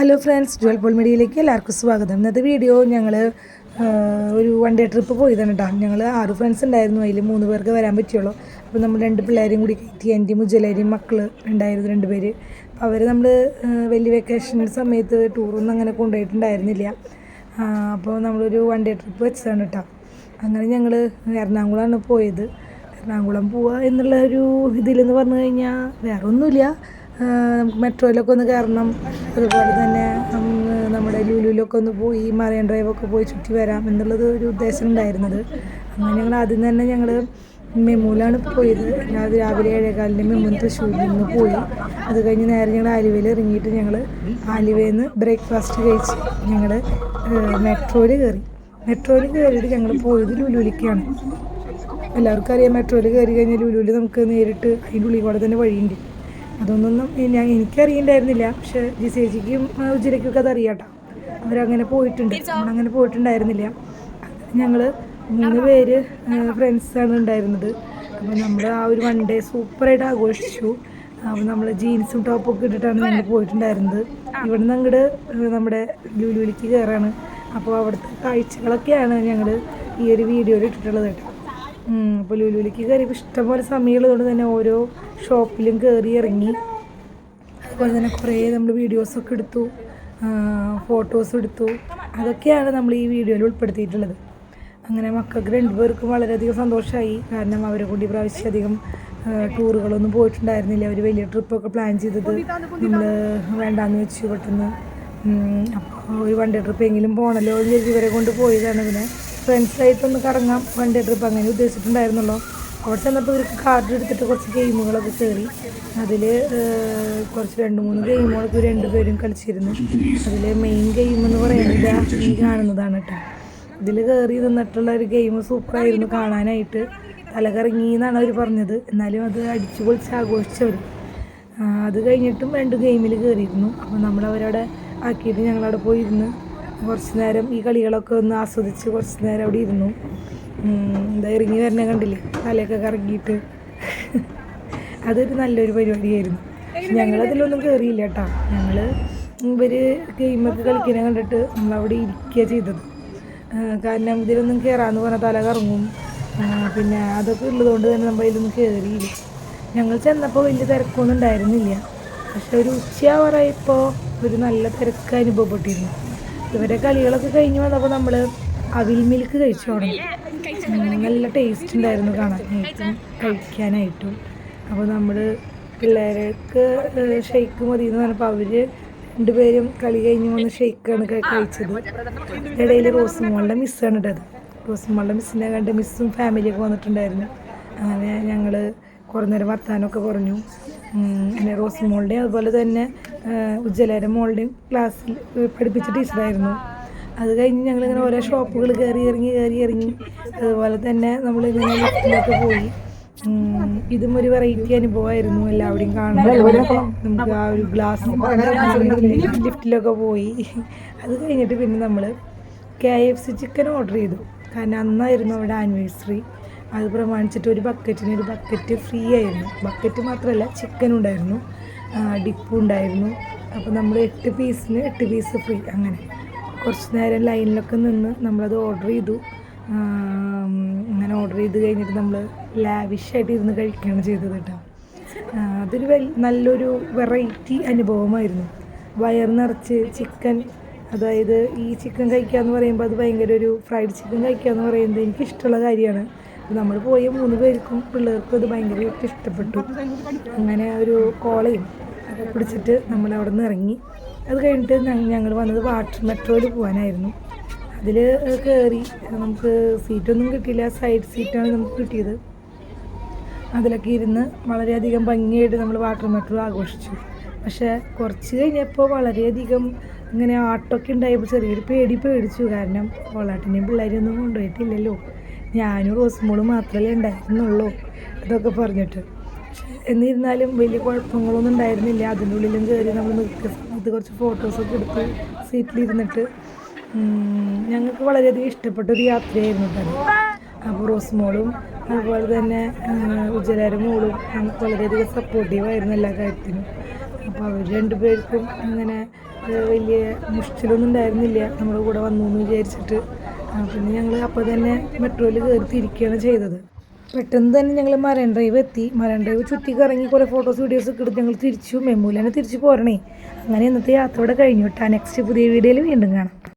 Hello friends, Jual Paul മീഡിയയിലേക്ക് എല്ലാവർക്കും സ്വാഗതം. ഇന്നത്തെ വീഡിയോ ഞങ്ങൾ ഒരു വൺ ഡേ ട്രിപ്പ് പോയതാണ് കേട്ടോ. ഞങ്ങൾ 6 ഫ്രണ്ട്സ് ഉണ്ടായിരുന്നു. അതിൽ 3 പേർക്ക് വരാൻ പറ്റുള്ളൂ. അപ്പോൾ നമ്മൾ 2 പിള്ളേരെയും കൂടി കയറ്റി, എൻ്റെയും മുജലേരെയും മക്കൾ ഉണ്ടായിരുന്നു 2 പേര്. അപ്പോൾ അവർ നമ്മൾ വലിയ വെക്കേഷൻ സമയത്ത് ടൂറൊന്നും അങ്ങനെ കൊണ്ടുപോയിട്ടുണ്ടായിരുന്നില്ല. അപ്പോൾ നമ്മളൊരു വൺ ഡേ ട്രിപ്പ് വെച്ചതാണ് കേട്ടോ. അങ്ങനെ ഞങ്ങൾ എറണാകുളമാണ് പോയത്. എറണാകുളം പോവുക എന്നുള്ള ഒരു ഇതിലെന്ന് പറഞ്ഞു കഴിഞ്ഞാൽ വേറെ ഒന്നുമില്ല, നമുക്ക് മെട്രോയിലൊക്കെ ഒന്ന് കയറണം, അതുപോലെ തന്നെ നമ്മുടെ ലുലുവിലൊക്കെ ഒന്ന് പോയി മറൈൻ ഡ്രൈവൊക്കെ പോയി ചുറ്റി വരാം എന്നുള്ളത് ഒരു ഉദ്ദേശം ഉണ്ടായിരുന്നത്. അങ്ങനെ ഞങ്ങൾ ആദ്യം തന്നെ ഞങ്ങൾ മെമുവിലാണ് പോയത്. രാവിലെ 7:15 മെമുവിന് തൃശ്ശൂരിൽ നിന്ന് പോയി. അത് കഴിഞ്ഞ് നേരെ ഞങ്ങൾ ആലുവയിൽ ഇറങ്ങിയിട്ട് ഞങ്ങൾ ആലുവയിൽ നിന്ന് ബ്രേക്ക്ഫാസ്റ്റ് കഴിച്ച് ഞങ്ങൾ മെട്രോയിൽ കയറിയിട്ട് ഞങ്ങൾ പോയത് ലുലുവിലേക്കാണ്. എല്ലാവർക്കും അറിയാം, മെട്രോയിൽ കയറി കഴിഞ്ഞാൽ ലുലുവിൽ നമുക്ക് നേരിട്ട് അതിൻ്റെ ഉള്ളിൽ കൂടെ തന്നെ വഴിയുണ്ട്. അതൊന്നും എനിക്കറിയണ്ടായിരുന്നില്ല, പക്ഷേ ജിസേജിക്കും ഉജ്ജിലേക്കൊക്കെ അതറിയാം കേട്ടോ. അവരങ്ങനെ പോയിട്ടുണ്ട്, നമ്മളങ്ങനെ പോയിട്ടുണ്ടായിരുന്നില്ല. ഞങ്ങൾ 3 പേര് ഫ്രണ്ട്സാണ് ഉണ്ടായിരുന്നത്. അപ്പോൾ നമ്മൾ ആ ഒരു വൺ ഡേ സൂപ്പറായിട്ട് ആഘോഷിച്ചു. അപ്പോൾ നമ്മൾ ജീൻസും ടോപ്പൊക്കെ ഇട്ടിട്ടാണ് ഞങ്ങൾ പോയിട്ടുണ്ടായിരുന്നത്. ഇവിടെ നിന്ന് അങ്ങോട്ട് നമ്മുടെ ലുലുവിലേക്ക് കയറാണ്. അപ്പോൾ അവിടുത്തെ കാഴ്ചകളൊക്കെയാണ് ഞങ്ങൾ ഈ ഒരു വീഡിയോയിൽ ഇട്ടിട്ടുള്ളത് കേട്ടോ. അപ്പോൾ ലുലുവിലേക്ക് കയറിയപ്പോൾ ഇഷ്ടംപോലെ സമയമുള്ളതുകൊണ്ട് തന്നെ ഓരോ ഷോപ്പിലും കയറി ഇറങ്ങി. അതുപോലെ തന്നെ കുറേ നമ്മൾ വീഡിയോസൊക്കെ എടുത്തു, ഫോട്ടോസ് എടുത്തു. അതൊക്കെയാണ് നമ്മൾ ഈ വീഡിയോയിൽ ഉൾപ്പെടുത്തിയിട്ടുള്ളത്. അങ്ങനെ മക്കൾക്ക് 2 പേർക്കും വളരെയധികം സന്തോഷമായി. കാരണം അവരെ കൊണ്ട് പ്രാവശ്യം അധികം ടൂറുകളൊന്നും പോയിട്ടുണ്ടായിരുന്നില്ല. അവർ വലിയ ട്രിപ്പൊക്കെ പ്ലാൻ ചെയ്തത് നമ്മൾ വേണ്ടാന്ന് വെച്ചു പെട്ടെന്ന്. അപ്പോൾ ഒരു വൺ ഡേ ട്രിപ്പ് എങ്കിലും പോകണമല്ലോ എന്ന് കരുതി ഇവരെ കൊണ്ട് പോയതാണ്. പിന്നെ ഫ്രണ്ട്സായിട്ടൊന്ന് കറങ്ങാം, വൺ ഡേ ട്രിപ്പ് അങ്ങനെ ഉദ്ദേശിച്ചിട്ടുണ്ടായിരുന്നുള്ളൂ. അവിടെ ചെന്നപ്പോൾ ഇവർക്ക് കാർഡ് എടുത്തിട്ട് കുറച്ച് ഗെയിമുകളൊക്കെ കയറി. അതിൽ കുറച്ച് 2-3 ഗെയിമുകളൊക്കെ 2 പേരും കളിച്ചിരുന്നു. അതിൽ മെയിൻ ഗെയിം എന്ന് പറയുന്നത് ഈ കാണുന്നതാണ് കേട്ടോ. ഇതിൽ കയറി നിന്നിട്ടുള്ള ഒരു ഗെയിം സൂപ്പറായിരുന്നു കാണാനായിട്ട്. തലകറങ്ങി എന്നാണ് അവർ പറഞ്ഞത്, എന്നാലും അത് അടിച്ചു പൊളിച്ച് ആഘോഷിച്ചവർ. അത് കഴിഞ്ഞിട്ടും 2 ഗെയിമിൽ കയറിയിരുന്നു. അപ്പോൾ നമ്മളവരവിടെ ആക്കിയിട്ട് ഞങ്ങളവിടെ പോയി ഇരുന്ന് കുറച്ച് നേരം ഈ കളികളൊക്കെ ഒന്ന് ആസ്വദിച്ച് കുറച്ച് നേരം അവിടെ ഇരുന്നു. എന്താ ഇറങ്ങി വരണേ കണ്ടില്ലേ, തലയൊക്കെ കറങ്ങിയിട്ട്. അതൊരു നല്ലൊരു പരിപാടിയായിരുന്നു. ഞങ്ങളതിലൊന്നും കയറിയില്ല കേട്ടോ. ഞങ്ങൾ ഇവർ ഗെയിമൊക്കെ കളിക്കുന്നത് കണ്ടിട്ട് നമ്മളവിടെ ഇരിക്കുക ചെയ്തത്. കാരണം ഇതിലൊന്നും കയറാമെന്ന് പറഞ്ഞാൽ തല കറങ്ങും. പിന്നെ അതൊക്കെ ഉള്ളതുകൊണ്ട് തന്നെ നമ്മൾ ഇതിലൊന്നും കയറിയില്ല. ഞങ്ങൾ ചെന്നപ്പോൾ വലിയ തിരക്കൊന്നും ഉണ്ടായിരുന്നില്ല. പക്ഷെ ഒരു ഉച്ചയാവാറായപ്പോൾ ഒരു നല്ല തിരക്ക് അനുഭവപ്പെട്ടിരുന്നു. ഇവരെ കളികളൊക്കെ കഴിഞ്ഞ് വന്നപ്പോൾ നമ്മൾ അവിൽ മിൽക്ക് കഴിച്ചു തുടങ്ങി. നല്ല ടേസ്റ്റ് ഉണ്ടായിരുന്നു കാണാനായിട്ടും കഴിക്കാനായിട്ടും. അപ്പോൾ നമ്മൾ പിള്ളേർക്ക് ഷെയ്ക്ക് മതി എന്ന് പറഞ്ഞപ്പോൾ അവർ 2 പേരും കളി കഴിഞ്ഞ് വന്ന് ഷെയ്ക്കാണ് കഴിച്ചത്. ഇടയിൽ റോസ്മോളുടെ മിസ്സാണ് ഇട്ടത്. റോസ്മോളുടെ മിസ്സിനെ കണ്ട് മിസ്സും ഫാമിലിയൊക്കെ വന്നിട്ടുണ്ടായിരുന്നു. അങ്ങനെ ഞങ്ങൾ കുറേ നേരം വർത്താനമൊക്കെ പറഞ്ഞു. പിന്നെ റോസ്മോളുടെയും അതുപോലെ തന്നെ ഉജ്ജലയുടെ മോളുടെയും ക്ലാസ്സിൽ പഠിപ്പിച്ച ടീച്ചറായിരുന്നു. അത് കഴിഞ്ഞ് ഞങ്ങളിങ്ങനെ ഓരോ ഷോപ്പുകൾ കയറി ഇറങ്ങി. അതുപോലെ തന്നെ നമ്മളിങ്ങനെ ലിഫ്റ്റിലൊക്കെ പോയി. ഇതും ഒരു വെറൈറ്റി അനുഭവമായിരുന്നു. എല്ലാവരുടെയും കാണുമ്പോൾ നമുക്ക് ആ ഒരു ഗ്ലാസ് ലിഫ്റ്റിലൊക്കെ പോയി. അത് കഴിഞ്ഞിട്ട് പിന്നെ നമ്മൾ KFC ചിക്കൻ ഓർഡർ ചെയ്തു. കാരണം അന്നായിരുന്നു അവിടെ ആനിവേഴ്സറി. അത് പ്രമാണിച്ചിട്ട് ഒരു ബക്കറ്റ് ഫ്രീ ആയിരുന്നു. ബക്കറ്റ് മാത്രമല്ല, ചിക്കനും ഉണ്ടായിരുന്നു, ഡിപ്പും ഉണ്ടായിരുന്നു. അപ്പോൾ നമ്മൾ 8 പീസിന് 8 പീസ് ഫ്രീ. അങ്ങനെ കുറച്ച് നേരം ലൈനിലൊക്കെ നിന്ന് നമ്മളത് ഓർഡർ ചെയ്തു. അങ്ങനെ ഓർഡർ ചെയ്ത് കഴിഞ്ഞിട്ട് നമ്മൾ ലാവിഷായിട്ട് ഇരുന്ന് കഴിക്കുകയാണ് ചെയ്തത് കേട്ടോ. അതൊരു നല്ലൊരു വെറൈറ്റി അനുഭവമായിരുന്നു. വയർ നിറച്ച് ചിക്കൻ, അതായത് ഈ ചിക്കൻ കഴിക്കുക എന്ന് പറയുമ്പോൾ അത് ഭയങ്കര ഒരു ഫ്രൈഡ് ചിക്കൻ കഴിക്കുക എന്ന് പറയുന്നത് എനിക്കിഷ്ടമുള്ള കാര്യമാണ്. നമ്മൾ പോയ 3 പേർക്കും പിള്ളേർക്കും അത് ഭയങ്കരമായിട്ട് ഇഷ്ടപ്പെട്ടു. അങ്ങനെ ഒരു കോളയും ഒക്കെ പിടിച്ചിട്ട് നമ്മളവിടെ നിന്ന് ഇറങ്ങി. അത് കഴിഞ്ഞിട്ട് ഞങ്ങൾ വന്നത് വാട്ടർ മെട്രോയിൽ പോകാനായിരുന്നു. അതിൽ കയറി നമുക്ക് സീറ്റൊന്നും കിട്ടിയില്ല, സൈഡ് സീറ്റാണ് നമുക്ക് കിട്ടിയത്. അതിലൊക്കെ ഇരുന്ന് വളരെയധികം ഭംഗിയായിട്ട് നമ്മൾ വാട്ടർ മെട്രോ ആഘോഷിച്ചു. പക്ഷേ കുറച്ച് കഴിഞ്ഞപ്പോൾ വളരെയധികം ഇങ്ങനെ ആട്ടമൊക്കെ ഉണ്ടായപ്പോൾ ചെറിയൊരു പേടിച്ചു. കാരണം കോളാട്ടിനെയും പിള്ളേരെയൊന്നും കൊണ്ടുപോയിട്ടില്ലല്ലോ, ഞാനും റോസ്മോളും മാത്രമല്ലേ ഉണ്ടായിരുന്നുള്ളൂ ഇതൊക്കെ പറഞ്ഞിട്ട്. എന്നിരുന്നാലും വലിയ കുഴപ്പങ്ങളൊന്നും ഉണ്ടായിരുന്നില്ല. അതിൻ്റെ ഉള്ളിലും കയറി നമ്മൾ നിൽക്കുന്ന സമയത്ത് കുറച്ച് ഫോട്ടോസൊക്കെ എടുത്ത് സീറ്റിലിരുന്നിട്ട് ഞങ്ങൾക്ക് വളരെയധികം ഇഷ്ടപ്പെട്ടൊരു യാത്രയായിരുന്നു തന്നെ. അപ്പോൾ റോസ്മോളും അതുപോലെ തന്നെ ഉജ്ജലയുടെ മോളും ഞങ്ങൾക്ക് വളരെയധികം സപ്പോർട്ടീവായിരുന്നു എല്ലാ കാര്യത്തിനും. അപ്പോൾ അവർ 2 പേർക്കും അങ്ങനെ വലിയ മുഷ്ടിലൊന്നും ഉണ്ടായിരുന്നില്ല നമ്മുടെ കൂടെ വന്നു എന്ന് വിചാരിച്ചിട്ട്. പിന്നെ ഞങ്ങൾ അപ്പോൾ തന്നെ മെട്രോയിൽ കയറി തിരിക്കുകയാണ് ചെയ്തത്. പെട്ടെന്ന് തന്നെ ഞങ്ങൾ മറൈൻ ഡ്രൈവ് എത്തി. മറൈൻ ഡ്രൈവ് ചുറ്റി കറങ്ങി കുറേ ഫോട്ടോസ് വീഡിയോസ് ഒക്കെ എടുത്ത് ഞങ്ങൾ തിരിച്ചു മെമ്മൂല് തന്നെ തിരിച്ചു പോരണേ. അങ്ങനെ ഇന്നത്തെ യാത്ര ഇവിടെ കഴിഞ്ഞു കേട്ടോ. നെക്സ്റ്റ് പുതിയ വീഡിയോയിൽ വീണ്ടും കാണാം.